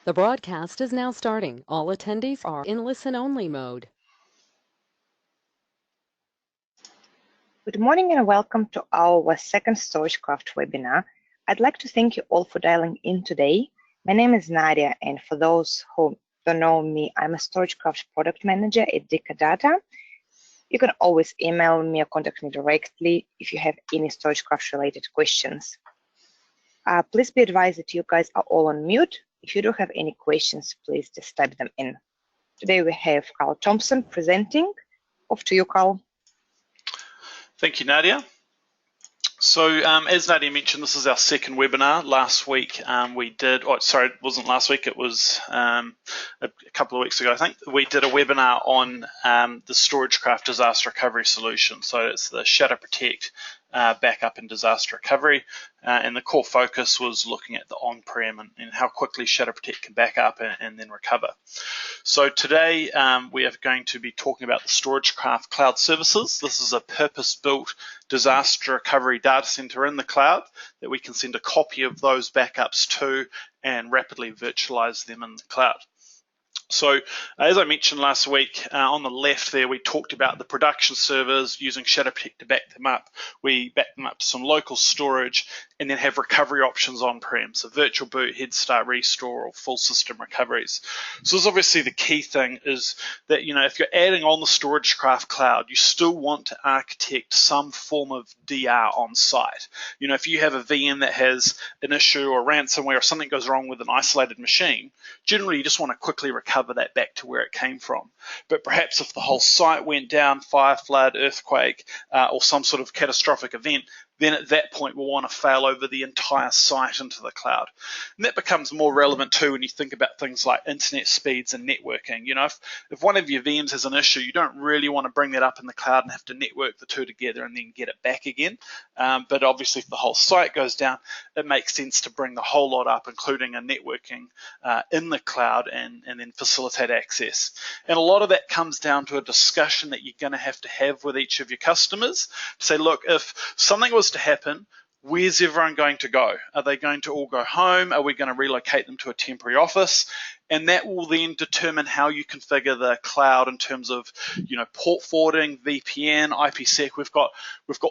The broadcast is now starting. All attendees are in listen-only mode. Good morning and welcome to our second StorageCraft webinar. I'd like to thank you all for dialing in today. My name is Nadya, and for those who don't know me, I'm a StorageCraft product manager at Data. You can always email me or contact me directly if you have any StorageCraft related questions. Please be advised that you guys are all on mute. If you do have any questions, please just type them in. Today we have Karl Thomson presenting. Off to you, Karl. Thank you, Nadya. So as Nadya mentioned, this is our second webinar. Last week it wasn't last week, it was a couple of weeks ago, I think. We did a webinar on the StorageCraft disaster recovery solution. So it's the Shadow Protect backup and disaster recovery. And the core focus was looking at the on-prem and how quickly Shadow Protect can back up and then recover. So today we are going to be talking about the StorageCraft Cloud Services. This is a purpose-built disaster recovery data center in the cloud that we can send a copy of those backups to and rapidly virtualize them in the cloud. So as I mentioned last week, on the left there, we talked about the production servers using Shadow Protect to back them up. We back them up to some local storage and then have recovery options on-prem, so virtual boot, head start, restore, or full system recoveries. So this is obviously the key thing is that, if you're adding on the StorageCraft Cloud, you still want to architect some form of DR on site. If you have a VM that has an issue or ransomware or something goes wrong with an isolated machine, generally you just want to quickly recover that back to where it came from. But perhaps if the whole site went down, fire, flood, earthquake, or some sort of catastrophic event, then at that point we'll want to fail over the entire site into the cloud. And that becomes more relevant too when you think about things like internet speeds and networking. If one of your VMs has an issue, you don't really want to bring that up in the cloud and have to network the two together and then get it back again. But obviously if the whole site goes down, it makes sense to bring the whole lot up, including a networking in the cloud and then facilitate access. And a lot of that comes down to a discussion that you're going to have with each of your customers to say, look, if something was to happen, where's everyone going to go? Are they going to all go home? Are we going to relocate them to a temporary office? And that will then determine how you configure the cloud in terms of, port forwarding, VPN, IPsec. We've got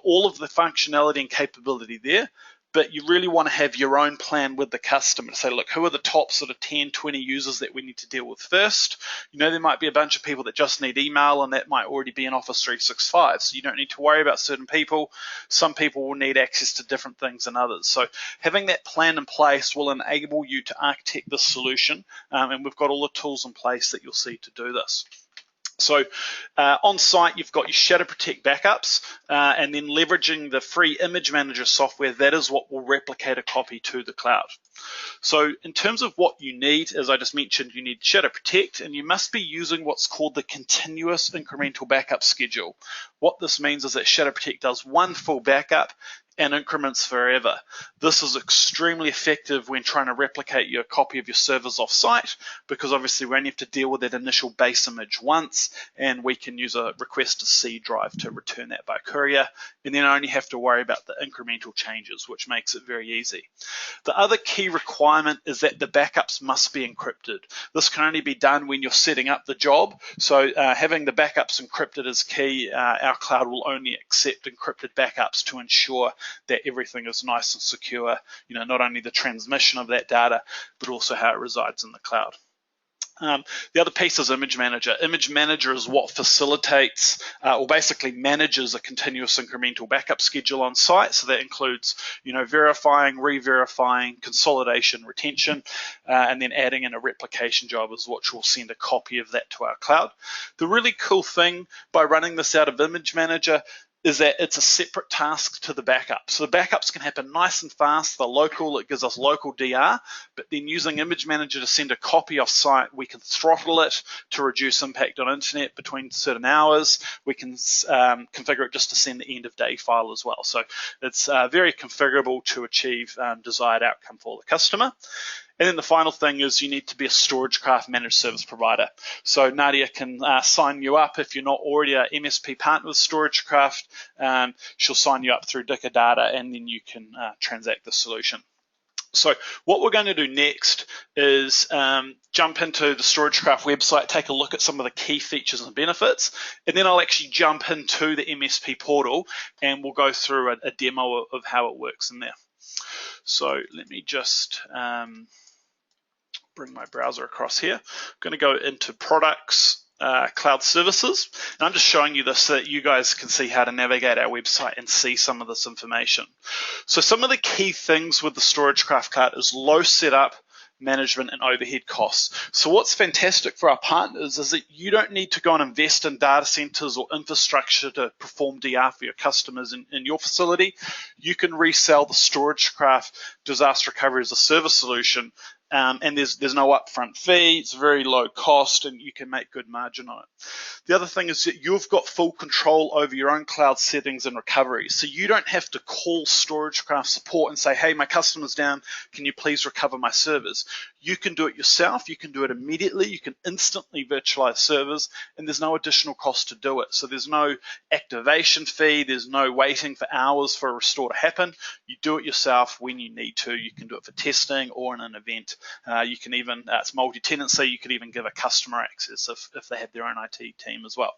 all of the functionality and capability there. But you really want to have your own plan with the customer to say, look, who are the top sort of 10, 20 users that we need to deal with first? There might be a bunch of people that just need email and that might already be in Office 365. So you don't need to worry about certain people. Some people will need access to different things than others. So having that plan in place will enable you to architect this solution. And we've got all the tools in place that you'll see to do this. So on site, you've got your Shadow Protect backups, and then leveraging the free image manager software, that is what will replicate a copy to the cloud. So in terms of what you need, as I just mentioned, you need Shadow Protect, and you must be using what's called the continuous incremental backup schedule. What this means is that Shadow Protect does one full backup and increments forever. This is extremely effective when trying to replicate your copy of your servers off-site, because obviously we only have to deal with that initial base image once, and we can use a request to C drive to return that by courier, and then only have to worry about the incremental changes, which makes it very easy. The other key requirement is that the backups must be encrypted. This can only be done when you're setting up the job, so having the backups encrypted is key. Our cloud will only accept encrypted backups to ensure that everything is nice and secure, not only the transmission of that data, but also how it resides in the cloud. The other piece is Image Manager. Image Manager is what facilitates or basically manages a continuous incremental backup schedule on site. So that includes, verifying, re-verifying, consolidation, retention, and then adding in a replication job is what will send a copy of that to our cloud. The really cool thing by running this out of Image Manager is that it's a separate task to the backup. So the backups can happen nice and fast. They're local, it gives us local DR, but then using Image Manager to send a copy off site, we can throttle it to reduce impact on internet between certain hours. We can configure it just to send the end of day file as well. So it's very configurable to achieve desired outcome for the customer. And then the final thing is you need to be a StorageCraft managed service provider. So Nadya can sign you up if you're not already a MSP partner with StorageCraft. She'll sign you up through Data, and then you can transact the solution. So what we're going to do next is jump into the StorageCraft website, take a look at some of the key features and benefits, and then I'll actually jump into the MSP portal and we'll go through a demo of how it works in there. So let me just bring my browser across here. I'm going to go into products, cloud services, and I'm just showing you this so that you guys can see how to navigate our website and see some of this information. So some of the key things with the StorageCraft Cloud is low setup, management, and overhead costs. So what's fantastic for our partners is that you don't need to go and invest in data centers or infrastructure to perform DR for your customers in your facility. You can resell the StorageCraft disaster recovery as a service solution, and there's no upfront fee. It's very low cost, and you can make good margin on it. The other thing is that you've got full control over your own cloud settings and recovery. So you don't have to call StorageCraft support and say, hey, my customer's down, can you please recover my servers? You can do it yourself. You can do it immediately. You can instantly virtualize servers, and there's no additional cost to do it. So there's no activation fee. There's no waiting for hours for a restore to happen. You do it yourself when you need to. You can do it for testing or in an event. You can even, it's multi-tenancy, you could even give a customer access if they have their own IT team as well.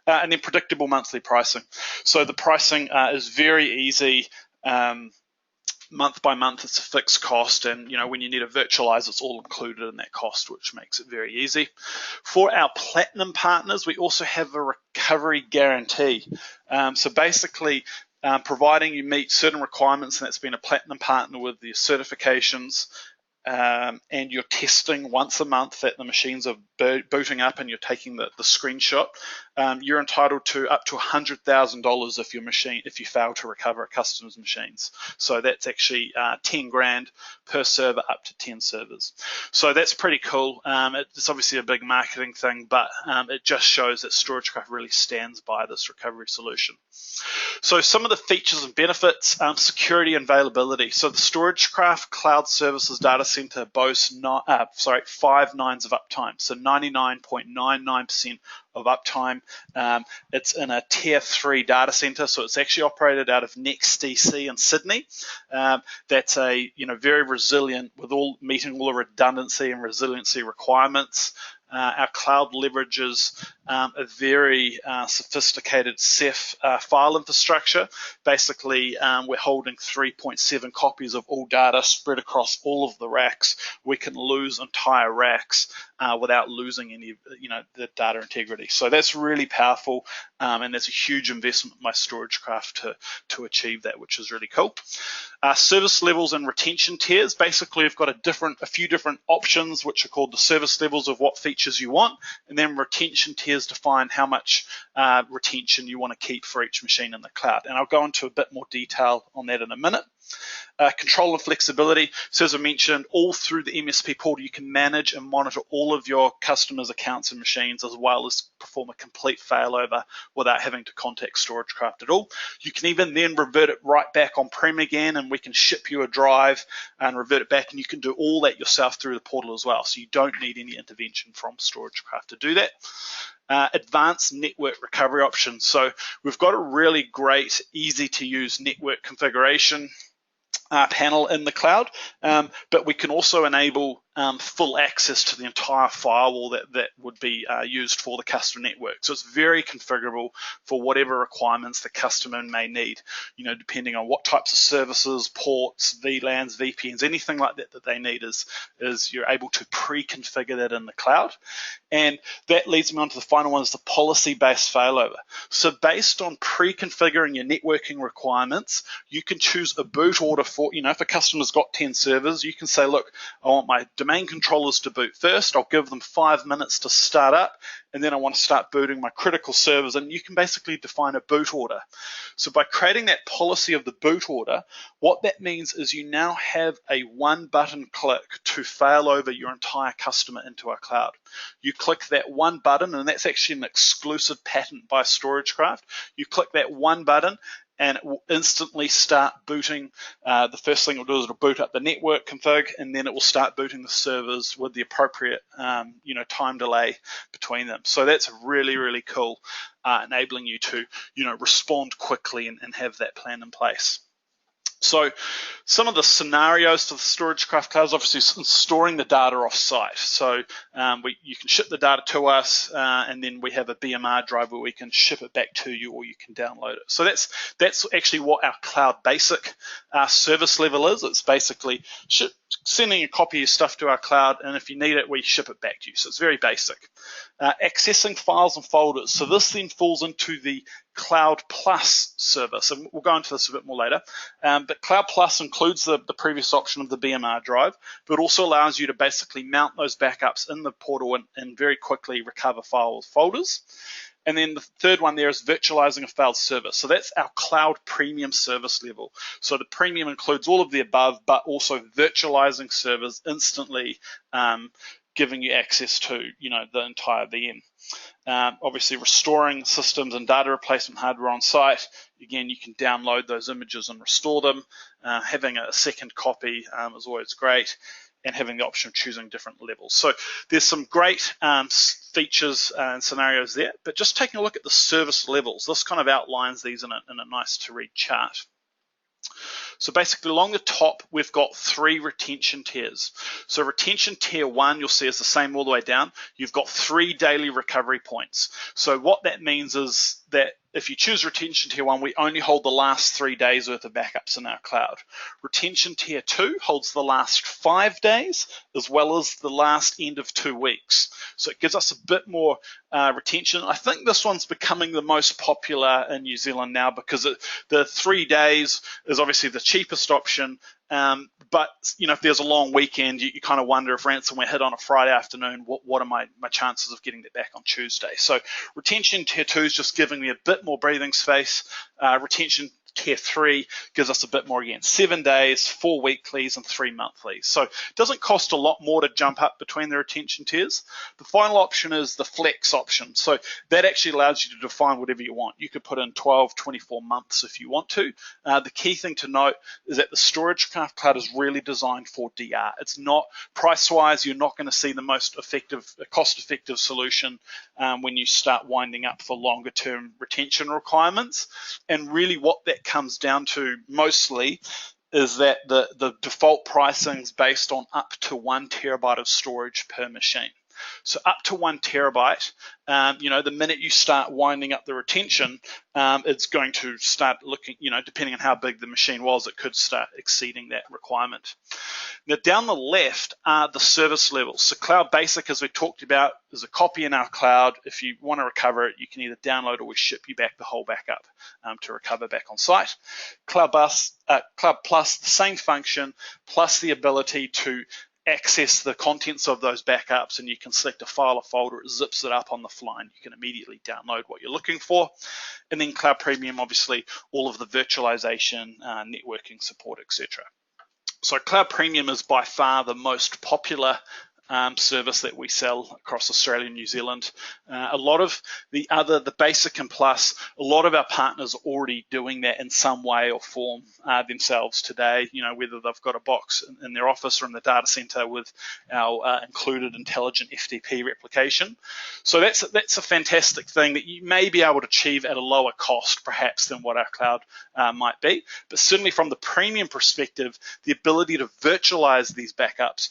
And then predictable monthly pricing. So the pricing is very easy. Month by month, it's a fixed cost, and when you need to virtualize, it's all included in that cost, which makes it very easy. For our platinum partners, we also have a recovery guarantee. So basically, providing you meet certain requirements, and that's been a platinum partner with the certifications, and you're testing once a month that the machines are booting up and you're taking the screenshot, you're entitled to up to $100,000 if you fail to recover a customer's machines. So that's actually 10 grand per server, up to 10 servers. So that's pretty cool. It's obviously a big marketing thing, but it just shows that StorageCraft really stands by this recovery solution. So some of the features and benefits, security and availability. So the StorageCraft Cloud Services Data Center boasts 5 nines of uptime, so 99.99% of uptime. It's in a tier 3 data center, so it's actually operated out of NextDC in Sydney. That's a very resilient, with meeting all the redundancy and resiliency requirements. Our cloud leverages a very sophisticated Ceph file infrastructure. Basically, we're holding 3.7 copies of all data spread across all of the racks. We can lose entire racks without losing any, the data integrity. So that's really powerful, and there's a huge investment by StorageCraft to achieve that, which is really cool. Service levels and retention tiers. Basically, we've got a few different options, which are called the service levels of what features you want, and then retention tiers define how much retention you want to keep for each machine in the cloud. And I'll go into a bit more detail on that in a minute. Control and flexibility. So as I mentioned, all through the MSP portal, you can manage and monitor all of your customers' accounts and machines, as well as perform a complete failover without having to contact StorageCraft at all. You can even then revert it right back on-prem again, and we can ship you a drive and revert it back, and you can do all that yourself through the portal as well. So you don't need any intervention from StorageCraft to do that. Advanced network recovery options. So we've got a really great, easy to use network configuration panel in the cloud, but we can also enable full access to the entire firewall that would be used for the customer network. So it's very configurable for whatever requirements the customer may need, depending on what types of services, ports, VLANs, VPNs, anything like that they need is you're able to pre-configure that in the cloud. And that leads me on to the final one, is the policy-based failover. So based on pre-configuring your networking requirements, you can choose a boot order for, if a customer's got 10 servers, you can say, look, I want my domain controllers to boot first. I'll give them 5 minutes to start up, and then I want to start booting my critical servers, and you can basically define a boot order. So by creating that policy of the boot order, what that means is you now have a one-button click to fail over your entire customer into our cloud. You click that one button, and that's actually an exclusive patent by StorageCraft. You click that one button, and it will instantly start booting. The first thing it will do is it'll boot up the network config, and then it will start booting the servers with the appropriate time delay between them. So that's really, really cool, enabling you to respond quickly and have that plan in place. So some of the scenarios for the StorageCraft Cloud is obviously storing the data off-site. So you can ship the data to us, and then we have a BMR drive where we can ship it back to you, or you can download it. So that's actually what our Cloud Basic service level is. It's basically sending a copy of stuff to our cloud, and if you need it, we ship it back to you. So it's very basic. Accessing files and folders. So this then falls into the Cloud Plus service, and we'll go into this a bit more later. But Cloud Plus includes the previous option of the BMR drive, but also allows you to basically mount those backups in the portal and very quickly recover files folders. And then the third one there is virtualizing a failed service. So that's our Cloud Premium service level. So the Premium includes all of the above, but also virtualizing servers instantly, giving you access to the entire VM. Obviously restoring systems and data replacement hardware on site. Again, you can download those images and restore them. Having a second copy is always great, and having the option of choosing different levels. So there's some great features and scenarios there, but just taking a look at the service levels, this kind of outlines these in a nice to read chart. So basically along the top, we've got 3 retention tiers. So retention tier 1, you'll see is the same all the way down. You've got 3 daily recovery points. So what that means is that if you choose retention tier 1, we only hold the last 3 days worth of backups in our cloud. Retention tier 2 holds the last 5 days as well as the last end of 2 weeks. So it gives us a bit more retention. I think this one's becoming the most popular in New Zealand now because the 3 days is obviously the cheapest option. But if there's a long weekend, you kind of wonder if ransomware hit on a Friday afternoon, what are my chances of getting it back on Tuesday? So retention tier 2 is just giving me a bit more breathing space. Retention tier 3 gives us a bit more again, 7 days, 4 weeklies, and 3 monthlies. So it doesn't cost a lot more to jump up between the retention tiers. The final option is the flex option. So that actually allows you to define whatever you want. You could put in 12, 24 months if you want to. The key thing to note is that the StorageCraft Cloud is really designed for DR. It's not price-wise, you're not going to see the most cost-effective solution when you start winding up for longer-term retention requirements. And really what that comes down to mostly is that the default pricing is based on up to 1 terabyte of storage per machine. So up to 1 terabyte, the minute you start winding up the retention, it's going to start looking, depending on how big the machine was, it could start exceeding that requirement. Now down the left are the service levels. So Cloud Basic, as we talked about, is a copy in our cloud. If you want to recover it, you can either download or we ship you back the whole backup to recover back on site. Cloud Plus, the same function, plus the ability to access the contents of those backups, and you can select a file or folder, it zips it up on the fly, and you can immediately download what you're looking for. And then Cloud Premium, obviously, all of the virtualization, networking support, etc. So Cloud Premium is by far the most popular service that we sell across Australia and New Zealand. A lot of the Basic and Plus, a lot of our partners are already doing that in some way or form themselves today, whether they've got a box in their office or in the data center with our included intelligent FTP replication. So that's a fantastic thing that you may be able to achieve at a lower cost perhaps than what our cloud might be. But certainly from the premium perspective, the ability to virtualize these backups,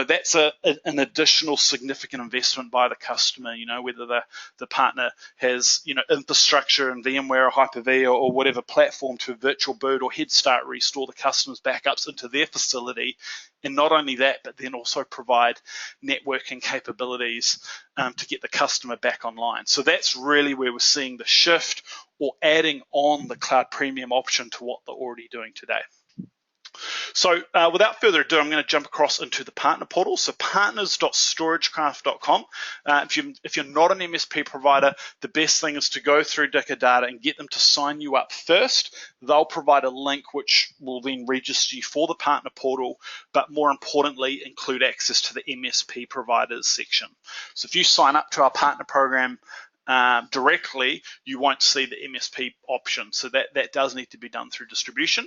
that's an additional significant investment by the customer, whether the partner has, infrastructure in VMware or Hyper-V or whatever platform to virtual boot or Head Start restore the customer's backups into their facility. And not only that, but then also provide networking capabilities to get the customer back online. So that's really where we're seeing the shift or adding on the Cloud Premium option to what they're already doing today. So without further ado, I'm going to jump across into the partner portal. So partners.storagecraft.com. If you're not an MSP provider, the best thing is to go through Dicker Data and get them to sign you up first. They'll provide a link which will then register you for the partner portal, but more importantly, include access to the MSP providers section. So if you sign up to our partner program, directly, you won't see the MSP option. So that does need to be done through distribution.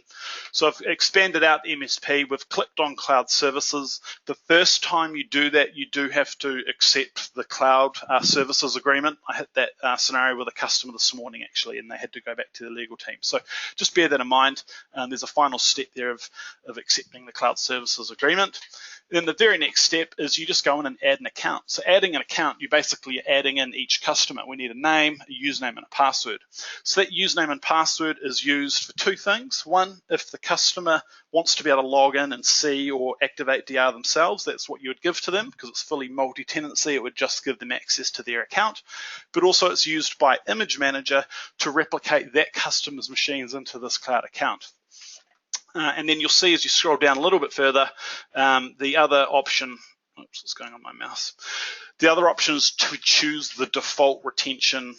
So I've expanded out MSP. We've clicked on Cloud Services. The first time you do that, you do have to accept the Cloud Services Agreement. I hit that scenario with a customer this morning, actually, and they had to go back to the legal team. So just bear that in mind. There's a final step there of accepting the Cloud Services Agreement. Then the very next step is you just go in and add an account. So adding an account, you're basically adding in each customer. We need a name, a username, and a password. So that username and password is used for two things. One, if the customer wants to be able to log in and see or activate DR themselves, that's what you would give to them because it's fully multi-tenancy. It would just give them access to their account. But also it's used by Image Manager to replicate that customer's machines into this cloud account. And then you'll see as you scroll down a little bit further, the other option, oops, what's going on my mouse? The other option is to choose the default retention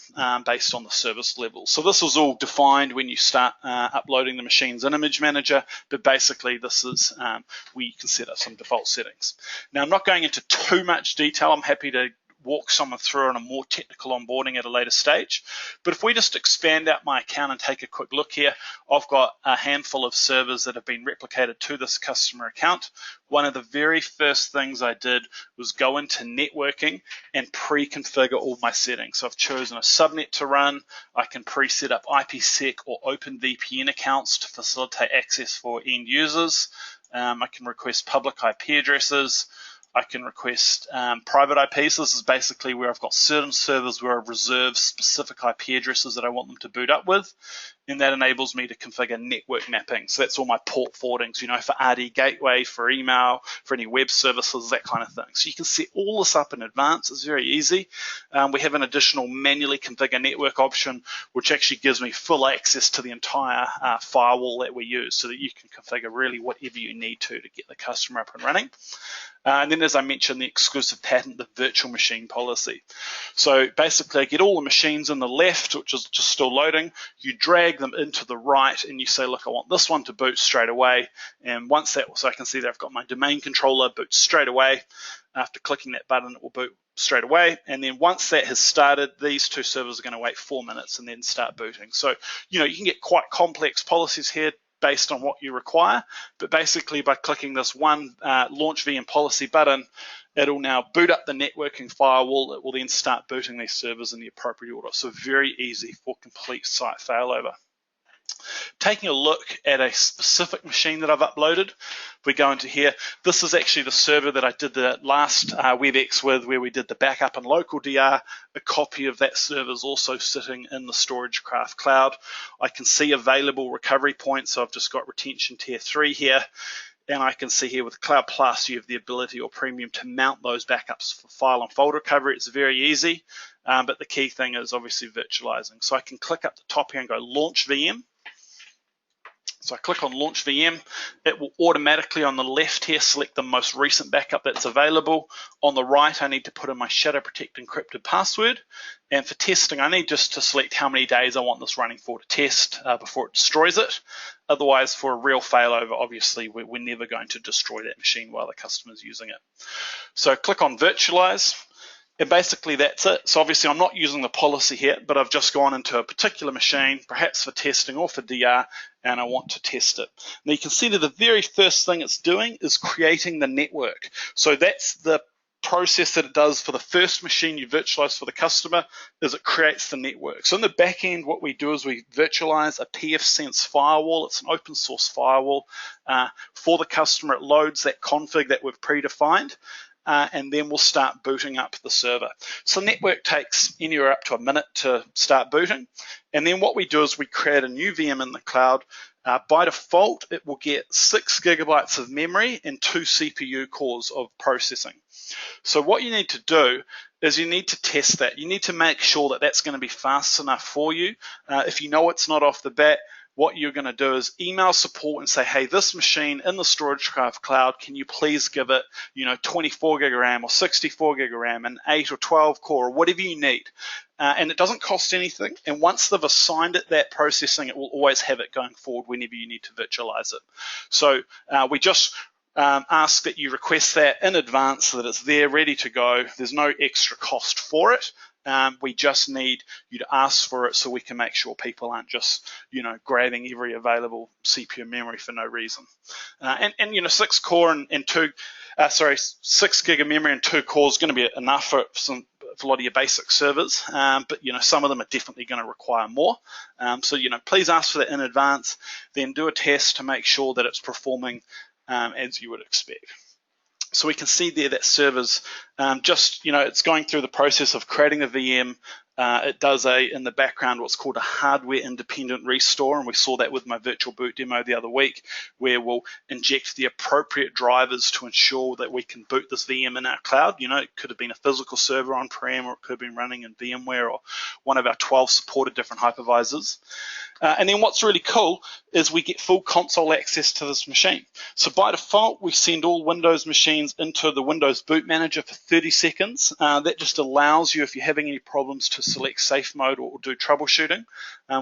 based on the service level. So this was all defined when you start uploading the machines in Image Manager, but basically this is where you can set up some default settings. Now I'm not going into too much detail. I'm happy to walk someone through on a more technical onboarding at a later stage. But if we just expand out my account and take a quick look here, I've got a handful of servers that have been replicated to this customer account. One of the very first things I did was go into networking and pre-configure all my settings. So I've chosen a subnet to run. I can pre-set up IPsec or OpenVPN accounts to facilitate access for end users. I can request public IP addresses. I can request private IPs. This is basically where I've got certain servers where I've reserved specific IP addresses that I want them to boot up with. And that enables me to configure network mapping. So that's all my port forwardings, you know, for RD gateway, for email, for any web services, that kind of thing. So you can set all this up in advance. It's very easy. We have an additional manually configure network option, which actually gives me full access to the entire firewall that we use so that you can configure really whatever you need to get the customer up and running. And then, as I mentioned, the exclusive patent, the virtual machine policy. So basically, I get all the machines on the left, which is just still loading. You drag them into the right, and you say, look, I want this one to boot straight away. And once that, so I can see that I've got my domain controller boot straight away. After clicking that button, it will boot straight away. And then once that has started, these two servers are going to wait 4 minutes and then start booting. So, you know, you can get quite complex policies here based on what you require, but basically by clicking this one launch VM policy button, it'll now boot up the networking firewall. It will then start booting these servers in the appropriate order. So very easy for complete site failover. Taking a look at a specific machine that I've uploaded, we go into here. This is actually the server that I did the last WebEx with, where we did the backup and local DR. A copy of that server is also sitting in the StorageCraft Cloud. I can see available recovery points, so I've just got retention tier 3 here. And I can see here with Cloud Plus, you have the ability or premium to mount those backups for file and folder recovery. It's very easy, but the key thing is obviously virtualizing. So I can click up the top here and go Launch VM. So I click on Launch VM. It will automatically on the left here select the most recent backup that's available. On the right, I need to put in my Shadow Protect encrypted password. And for testing, I need just to select how many days I want this running for to test before it destroys it. Otherwise, for a real failover, obviously, we're never going to destroy that machine while the customer's using it. So click on Virtualize. And basically that's it. So obviously I'm not using the policy here, but I've just gone into a particular machine, perhaps for testing or for DR, and I want to test it. Now you can see that the very first thing it's doing is creating the network. So that's the process that it does for the first machine you virtualize for the customer, is it creates the network. So in the back end, what we do is we virtualize a pfSense firewall. It's an open source firewall for the customer. It loads that config that we've predefined. And then we'll start booting up the server. So network takes anywhere up to a minute to start booting. And then what we do is we create a new VM in the cloud. By default, it will get 6 gigabytes of memory and 2 CPU cores of processing. So what you need to do is you need to test that. You need to make sure that that's going to be fast enough for you. If you know it's not off the bat, what you're going to do is email support and say, hey, this machine in the StorageCraft Cloud, can you please give it, 24 gig of RAM or 64 gig of RAM and 8 or 12 core or whatever you need. And it doesn't cost anything. And once they've assigned it that processing, it will always have it going forward whenever you need to virtualize it. So we just ask that you request that in advance so that it's there ready to go. There's no extra cost for it. We just need you to ask for it so we can make sure people aren't just, grabbing every available CPU memory for no reason. And 6 core and 6 gig of memory and 2 cores is going to be enough for a lot of your basic servers, but some of them are definitely going to require more. So please ask for that in advance, then do a test to make sure that it's performing as you would expect. So we can see there that servers it's going through the process of creating a VM. It does in the background what's called a hardware independent restore, and we saw that with my virtual boot demo the other week, where we'll inject the appropriate drivers to ensure that we can boot this VM in our cloud. It could have been a physical server on-prem, or it could have been running in VMware or one of our 12 supported different hypervisors. And then what's really cool is we get full console access to this machine. So by default, we send all Windows machines into the Windows Boot Manager for 30 seconds. That just allows you, if you're having any problems, to select safe mode or do troubleshooting.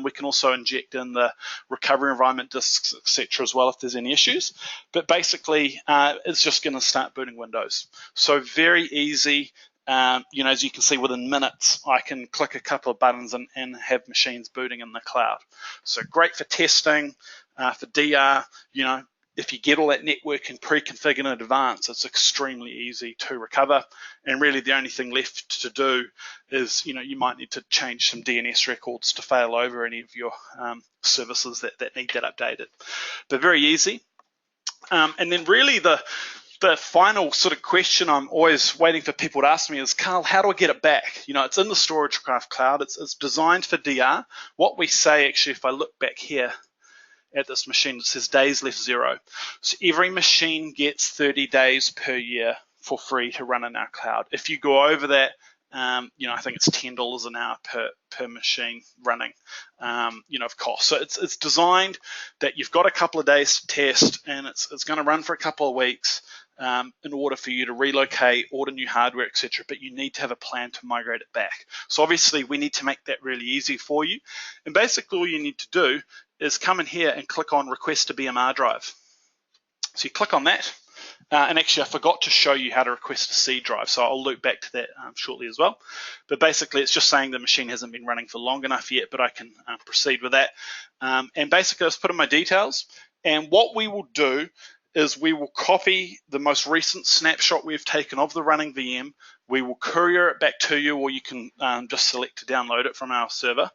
We can also inject in the recovery environment disks, etc. as well if there's any issues. But basically, it's just going to start booting Windows. So very easy. As you can see, within minutes, I can click a couple of buttons and have machines booting in the cloud. So great for testing, for DR. If you get all that networking pre-configured in advance, it's extremely easy to recover. And really the only thing left to do is, you might need to change some DNS records to fail over any of your services that need that updated. But very easy. And then really the final sort of question I'm always waiting for people to ask me is, Karl, how do I get it back? It's in the StorageCraft Cloud. It's designed for DR. What we say, actually, if I look back here at this machine, it says days left 0. So every machine gets 30 days per year for free to run in our cloud. If you go over that, I think it's $10 an hour per machine running, of cost. So it's designed that you've got a couple of days to test, and it's going to run for a couple of weeks in order for you to relocate, order new hardware, etc. But you need to have a plan to migrate it back. So obviously we need to make that really easy for you. And basically all you need to do is come in here and click on Request a BMR drive. So you click on that. And actually, I forgot to show you how to request a C drive, so I'll loop back to that shortly as well. But basically, it's just saying the machine hasn't been running for long enough yet, but I can proceed with that. And basically, let's put in my details. And what we will do is we will copy the most recent snapshot we've taken of the running VM. We will courier it back to you, or you can just select to download it from our server.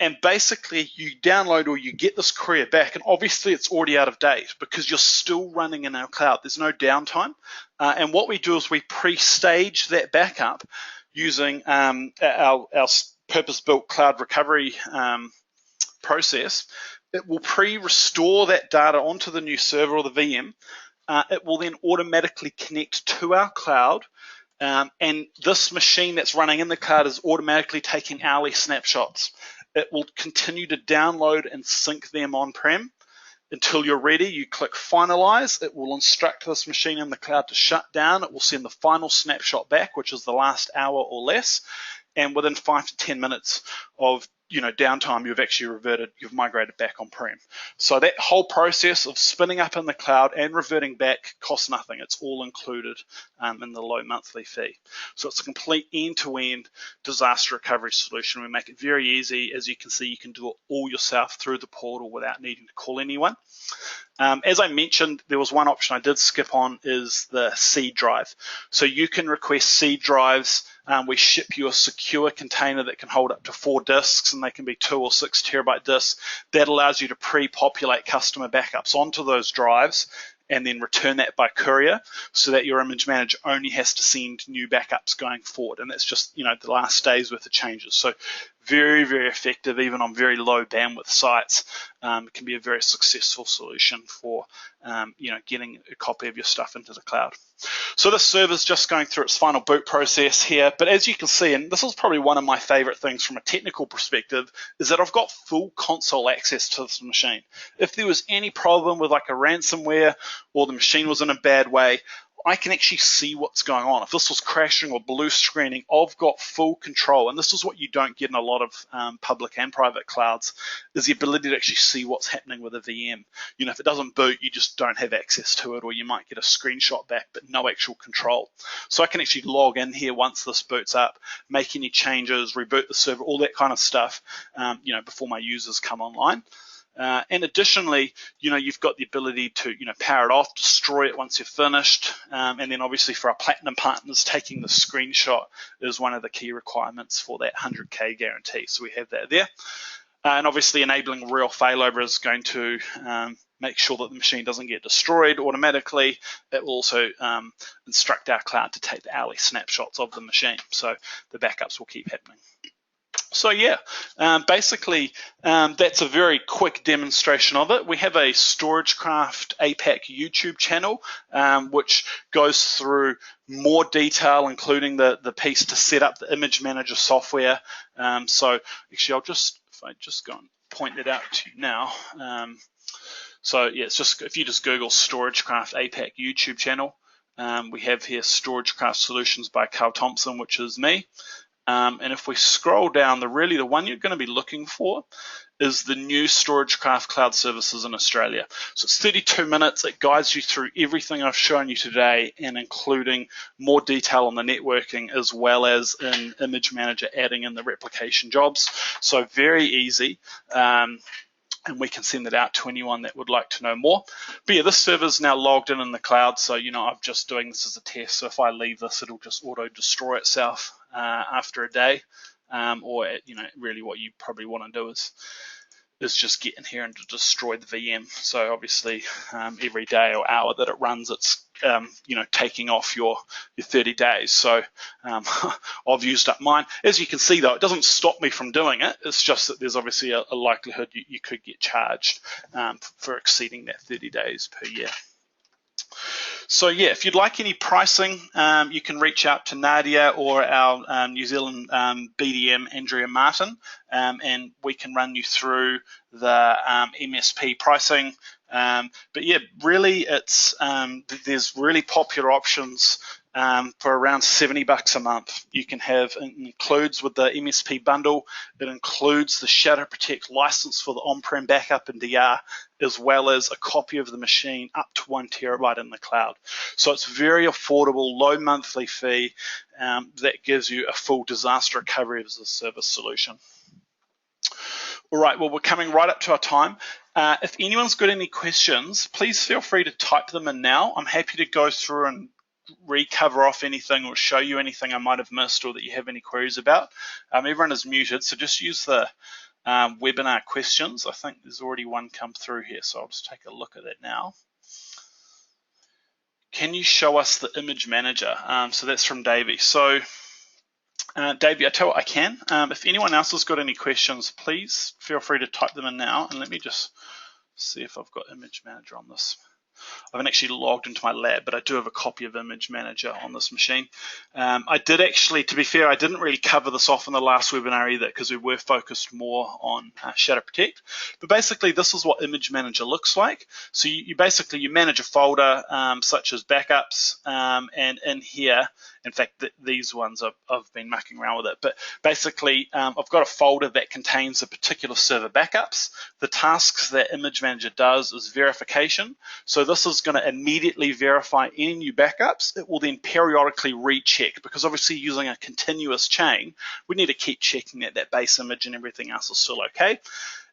And basically, you download or you get this courier back, and obviously it's already out of date because you're still running in our cloud. There's no downtime. And what we do is we pre-stage that backup using our purpose-built cloud recovery process. It will pre-restore that data onto the new server or the VM. It will then automatically connect to our cloud. And this machine that's running in the cloud is automatically taking hourly snapshots. It will continue to download and sync them on-prem until you're ready. You click Finalize. It will instruct this machine in the cloud to shut down. It will send the final snapshot back, which is the last hour or less. And within 5 to 10 minutes of downtime, you've migrated back on-prem. So that whole process of spinning up in the cloud and reverting back costs nothing. It's all included in the low monthly fee. So it's a complete end-to-end disaster recovery solution. We make it very easy. As you can see, you can do it all yourself through the portal without needing to call anyone. As I mentioned, there was one option I did skip on, is the C drive. So you can request C drives. We ship you a secure container that can hold up to 4 disks, and they can be 2 or 6 terabyte disks. That allows you to pre-populate customer backups onto those drives and then return that by courier, so that your image manager only has to send new backups going forward. And that's just the last day's worth of changes. So very, very effective, even on very low bandwidth sites. It can be a very successful solution for getting a copy of your stuff into the cloud. So this server's just going through its final boot process here, but as you can see, and this is probably one of my favorite things from a technical perspective, is that I've got full console access to this machine. If there was any problem with like a ransomware or the machine was in a bad way, I can actually see what's going on. If this was crashing or blue screening, I've got full control. And this is what you don't get in a lot of public and private clouds, is the ability to actually see what's happening with a VM. You know, if it doesn't boot, you just don't have access to it, or you might get a screenshot back, but no actual control. So I can actually log in here once this boots up, make any changes, reboot the server, all that kind of stuff, you know, before my users come online. And additionally, you know, you've got the ability to, you know, power it off, destroy it once you're finished. And then obviously for our platinum partners, taking the screenshot is one of the key requirements for that 100K guarantee. So we have that there. And obviously enabling real failover is going to make sure that the machine doesn't get destroyed automatically. It will also instruct our cloud to take the hourly snapshots of the machine. So the backups will keep happening. So yeah, basically that's a very quick demonstration of it. We have a StorageCraft APAC YouTube channel, which goes through more detail, including the piece to set up the image manager software. So actually, if I just go and point it out to you now. So yeah, it's just, if you just Google StorageCraft APAC YouTube channel, we have here StorageCraft Solutions by Karl Thomson, which is me. And if we scroll down, the one you're going to be looking for is the new StorageCraft Cloud Services in Australia. So it's 32 minutes. It guides you through everything I've shown you today, and including more detail on the networking, as well as in Image Manager adding in the replication jobs. So very easy. And we can send it out to anyone that would like to know more. But yeah, this server is now logged in the cloud, so you know, I'm just doing this as a test. So if I leave this, it'll just auto destroy itself after a day, or you know, really what you probably want to do is just get in here and to destroy the VM. So obviously every day or hour that it runs, it's you know, taking off your 30 days. So I've used up mine. As you can see though, it doesn't stop me from doing it. It's just that there's obviously a likelihood you could get charged for exceeding that 30 days per year. So yeah, if you'd like any pricing, you can reach out to Nadya or our New Zealand BDM, Andrea Martin, and we can run you through the MSP pricing. But yeah, really, it's there's really popular options for around $70 a month. You can have, it includes with the MSP bundle, it includes the Shadow Protect license for the on-prem backup and DR, as well as a copy of the machine up to 1 terabyte in the cloud. So it's very affordable, low monthly fee that gives you a full disaster recovery as a service solution. All right, well, we're coming right up to our time. If anyone's got any questions, please feel free to type them in now. I'm happy to go through and recover off anything or show you anything I might have missed or that you have any queries about. Everyone is muted, so just use the webinar questions. I think there's already one come through here, so I'll just take a look at it now. Can you show us the image manager? So that's from Davey. So Davey, I tell you what, I can. If anyone else has got any questions, please feel free to type them in now, and let me just see if I've got image manager on this. I haven't actually logged into my lab, but I do have a copy of Image Manager on this machine. I did actually, to be fair, I didn't really cover this off in the last webinar either, because we were focused more on Shadow Protect. But basically, this is what Image Manager looks like. So you basically manage a folder such as backups, and in here, in fact, these ones I've been mucking around with it. But basically, I've got a folder that contains a particular server backups. The tasks that Image Manager does is verification. So this is going to immediately verify any new backups. It will then periodically recheck, because obviously using a continuous chain, we need to keep checking that base image and everything else is still okay.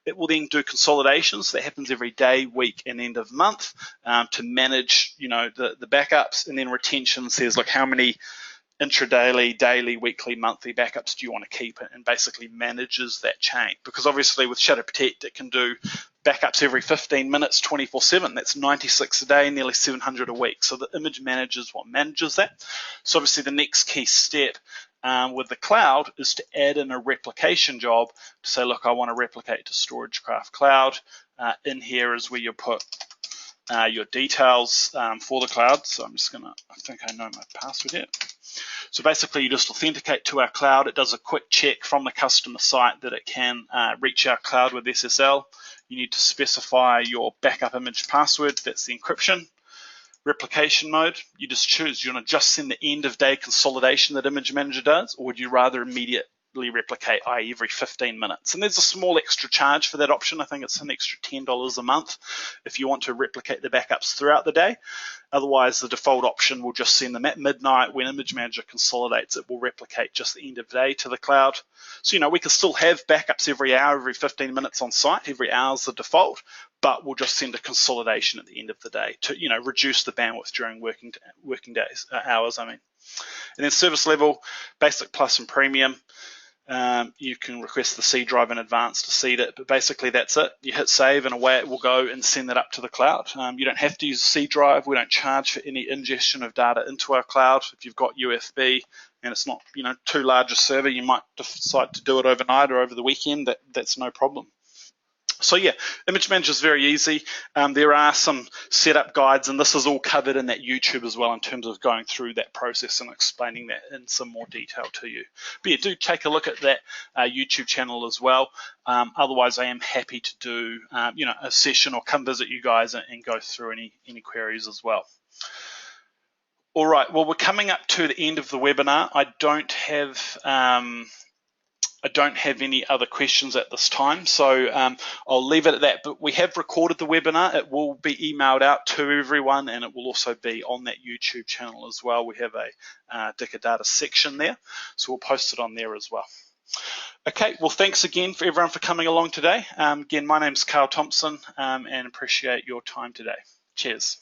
It will then do consolidations. So that happens every day, week, and end of month to manage, you know, the backups. And then retention says, look, how many intradaily, daily, weekly, monthly backups do you want to keep, and basically manages that chain. Because obviously with Shadow Protect, it can do backups every 15 minutes, 24/7. That's 96 a day, nearly 700 a week. So the image manager is what manages that. So obviously the next key step with the cloud is to add in a replication job to say, look, I want to replicate to StorageCraft Cloud. In here is where you put your details for the cloud. So I'm just gonna, I think I know my password here. So basically you just authenticate to our cloud. It does a quick check from the customer site that it can reach our cloud with SSL. You need to specify your backup image password, that's the encryption. Replication mode, you just choose. You want to just send the end of day consolidation that Image Manager does, or would you rather immediately replicate, i.e. every 15 minutes? And there's a small extra charge for that option. I think it's an extra $10 a month if you want to replicate the backups throughout the day. Otherwise, the default option will just send them at midnight. When Image Manager consolidates, it will replicate just the end of day to the cloud. So, we can still have backups every hour, every 15 minutes on site. Every hour is the default, but we'll just send a consolidation at the end of the day to, reduce the bandwidth during working days, hours, And then service level, basic, plus, and premium. You can request the C drive in advance to seed it, but basically that's it. You hit save and away it will go and send that up to the cloud. You don't have to use a C drive. We don't charge for any ingestion of data into our cloud. If you've got USB and it's not, too large a server, you might decide to do it overnight or over the weekend. That's no problem. So yeah, Image Manager is very easy. There are some setup guides, and this is all covered in that YouTube as well in terms of going through that process and explaining that in some more detail to you. But yeah, do take a look at that YouTube channel as well. Otherwise, I am happy to do a session or come visit you guys and go through any queries as well. All right, well, we're coming up to the end of the webinar. I don't have any other questions at this time, so I'll leave it at that. But we have recorded the webinar. It will be emailed out to everyone, and it will also be on that YouTube channel as well. We have a Dicker Data section there, so we'll post it on there as well. Okay, well, thanks again for everyone for coming along today. Again, my name's Karl Thomson, and appreciate your time today. Cheers.